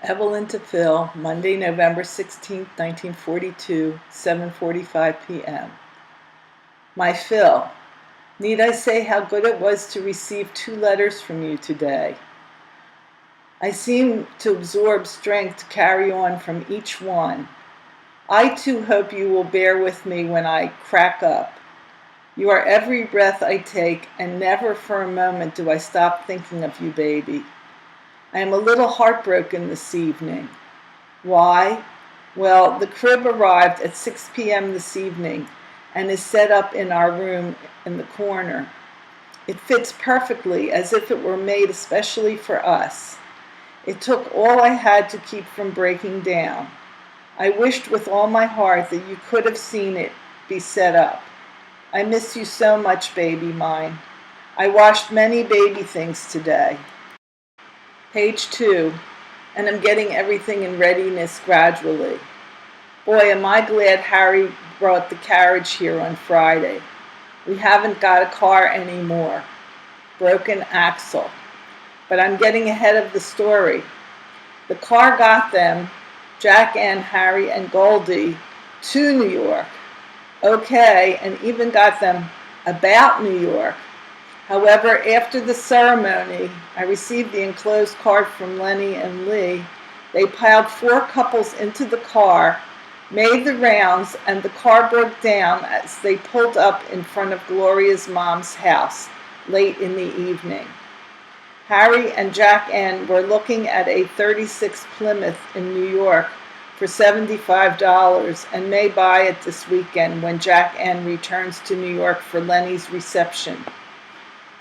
Evelyn to Phil, Monday, November 16, 1942, 7:45 p.m. My Phil, need I say how good it was to receive 2 letters from you today? I seem to absorb strength to carry on from each one. I too hope you will bear with me when I crack up. You are every breath I take, and never for a moment do I stop thinking of you, baby. I am a little heartbroken this evening. Why? Well, the crib arrived at 6 p.m. this evening and is set up in our room in the corner. It fits perfectly, as if it were made especially for us. It took all I had to keep from breaking down. I wished with all my heart that you could have seen it be set up. I miss you so much, baby mine. I washed many baby things today. Page 2, and I'm getting everything in readiness gradually. Boy, am I glad Harry brought the carriage here on Friday. We haven't got a car anymore. Broken axle. But I'm getting ahead of the story. The car got them, Jack, Ann, Harry, and Goldie, to New York. Okay, and even got them about New York. However, after the ceremony, I received the enclosed card from Lenny and Lee. They piled 4 couples into the car, made the rounds, and the car broke down as they pulled up in front of Gloria's mom's house late in the evening. Harry and Jack Ann were looking at a 36 Plymouth in New York for $75 and may buy it this weekend when Jack Ann returns to New York for Lenny's reception.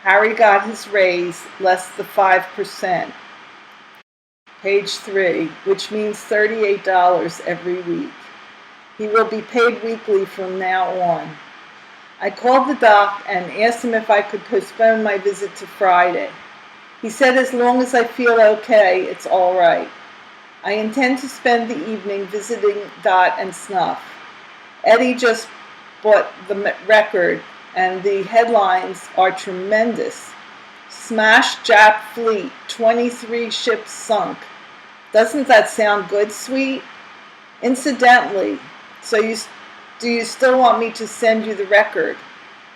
Harry got his raise, less the 5%. Page 3, which means $38 every week. He will be paid weekly from now on. I called the doc and asked him if I could postpone my visit to Friday. He said as long as I feel okay, it's all right. I intend to spend the evening visiting Dot and Snuff. Eddie just bought the record, and the headlines are tremendous. Smash Jap fleet, 23 ships sunk. Doesn't that sound good, sweet? Incidentally, do you still want me to send you the record?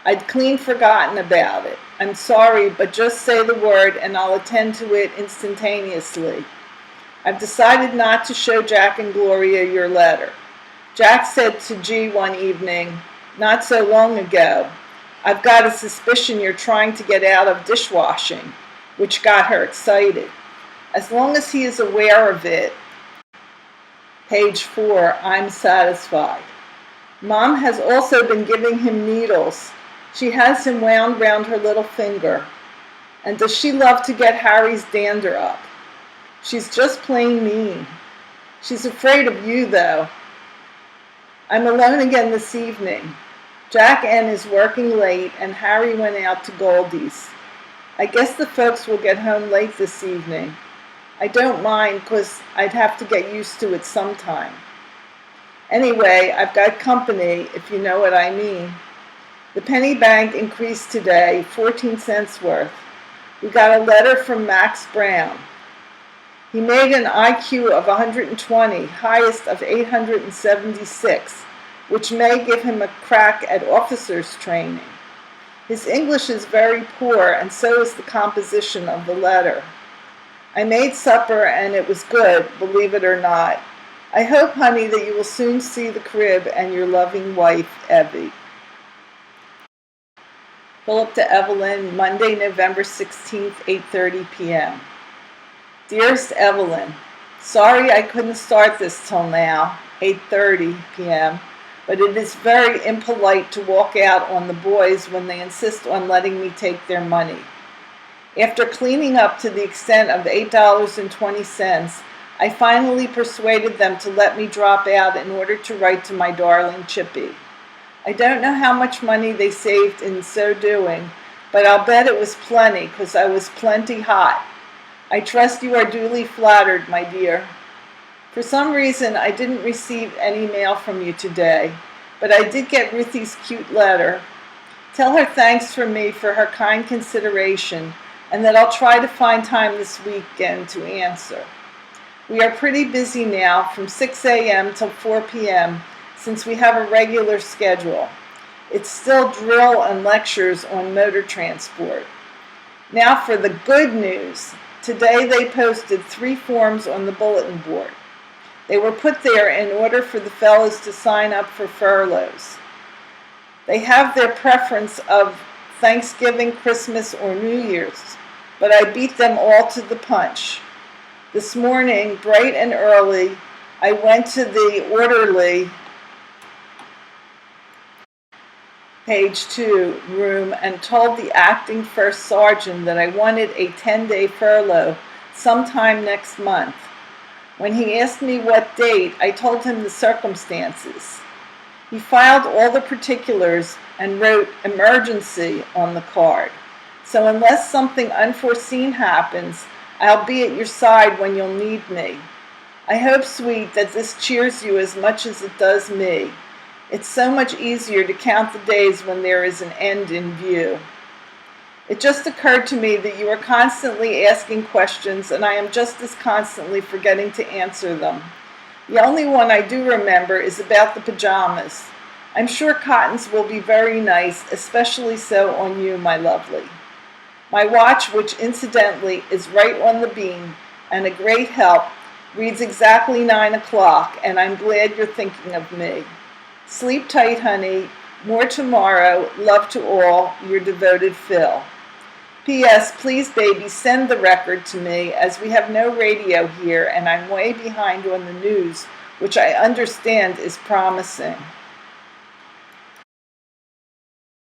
I'd clean forgotten about it. I'm sorry, but just say the word and I'll attend to it instantaneously. I've decided not to show Jack and Gloria your letter. Jack said to G one evening, not so long ago, I've got a suspicion you're trying to get out of dishwashing, which got her excited. As long as he is aware of it. Page 4, I'm satisfied. Mom has also been giving him needles. She has him wound round her little finger. And does she love to get Harry's dander up? She's just plain mean. She's afraid of you, though. I'm alone again this evening. Jack Ann is working late, and Harry went out to Goldie's. I guess the folks will get home late this evening. I don't mind, 'cause I'd have to get used to it sometime. Anyway, I've got company, if you know what I mean. The penny bank increased today, 14 cents worth. We got a letter from Max Brown. He made an IQ of 120, highest of 876, which may give him a crack at officers' training. His English is very poor, and so is the composition of the letter. I made supper, and it was good, believe it or not. I hope, honey, that you will soon see the crib and your loving wife, Evie. Philip to Evelyn, Monday, November 16th, 8:30 p.m. Dearest Evelyn, sorry I couldn't start this till now, 8:30 p.m., but it is very impolite to walk out on the boys when they insist on letting me take their money. After cleaning up to the extent of $8.20, I finally persuaded them to let me drop out in order to write to my darling Chippy. I don't know how much money they saved in so doing, but I'll bet it was plenty, 'cause I was plenty hot. I trust you are duly flattered, my dear. For some reason, I didn't receive any mail from you today, but I did get Ruthie's cute letter. Tell her thanks from me for her kind consideration, and that I'll try to find time this weekend to answer. We are pretty busy now from 6 a.m. till 4 p.m. since we have a regular schedule. It's still drill and lectures on motor transport. Now for the good news. Today they posted 3 forms on the bulletin board. They were put there in order for the fellows to sign up for furloughs. They have their preference of Thanksgiving, Christmas, or New Year's, but I beat them all to the punch. This morning, bright and early, I went to the orderly, page 2, room and told the acting first sergeant that I wanted a 10-day furlough sometime next month. When he asked me what date, I told him the circumstances. He filed all the particulars and wrote emergency on the card. So unless something unforeseen happens, I'll be at your side when you'll need me. I hope, sweet, that this cheers you as much as it does me. It's so much easier to count the days when there is an end in view. It just occurred to me that you are constantly asking questions, and I am just as constantly forgetting to answer them. The only one I do remember is about the pajamas. I'm sure cottons will be very nice, especially so on you, my lovely. My watch, which incidentally is right on the beam and a great help, reads exactly 9 o'clock, and I'm glad you're thinking of me. Sleep tight, honey. More tomorrow. Love to all. Your devoted Phil. P.S. Please, baby, send the record to me, as we have no radio here and I'm way behind on the news, which I understand is promising.